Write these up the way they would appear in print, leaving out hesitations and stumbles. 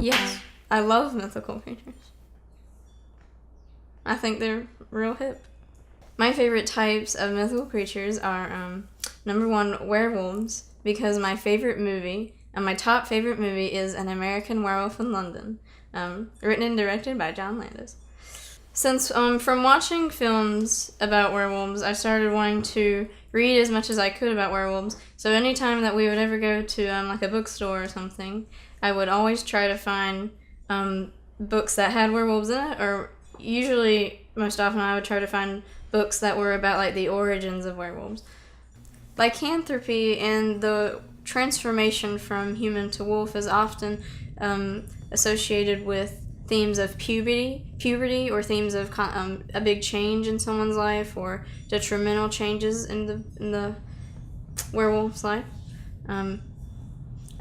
Yes, I love mythical creatures. I think they're real hip. My favorite types of mythical creatures are, number one, werewolves, because my favorite movie, and my top favorite movie, is An American Werewolf in London, written and directed by John Landis. Since from watching films about werewolves, I started wanting to read as much as I could about werewolves. So anytime that we would ever go to like a bookstore or something, I would always try to find books that had werewolves in it, or usually, most often, I would try to find books that were about like the origins of werewolves. Lycanthropy and the transformation from human to wolf is often associated with themes of puberty, or themes of a big change in someone's life, or detrimental changes in the werewolf's life.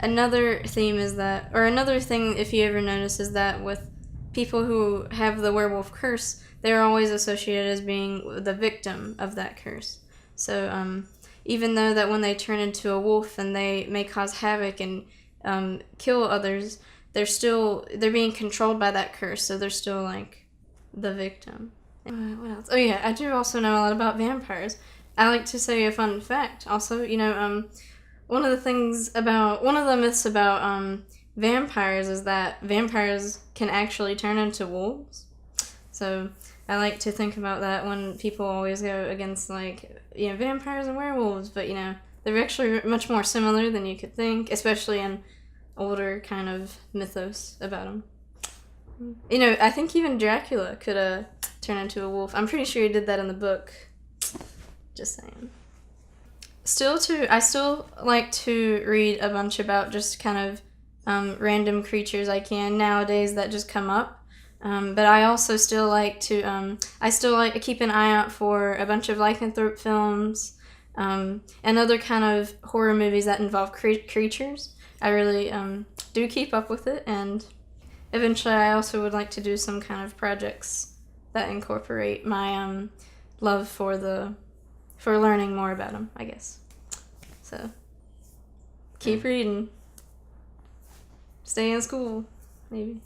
Another theme is that, or another thing, if you ever notice, is that with people who have the werewolf curse, they're always associated as being the victim of that curse. So even though that when they turn into a wolf and they may cause havoc and kill others, they're being controlled by that curse, so they're still like the victim. What else? Oh yeah, I do also know a lot about vampires. I like to say a fun fact. Also, one of the myths about vampires is that vampires can actually turn into wolves. So I like to think about that when people always go against vampires and werewolves, but they're actually much more similar than you could think, especially in older kind of mythos about them. I think even Dracula could turn into a wolf. I'm pretty sure he did that in the book. Just saying. I still like to read a bunch about just kind of random creatures I can nowadays that just come up. But I also still like to keep an eye out for a bunch of lycanthrope films and other kind of horror movies that involve creatures. I really do keep up with it, and eventually I also would like to do some kind of projects that incorporate my love for learning more about them, I guess. So, keep reading. Stay in school, maybe.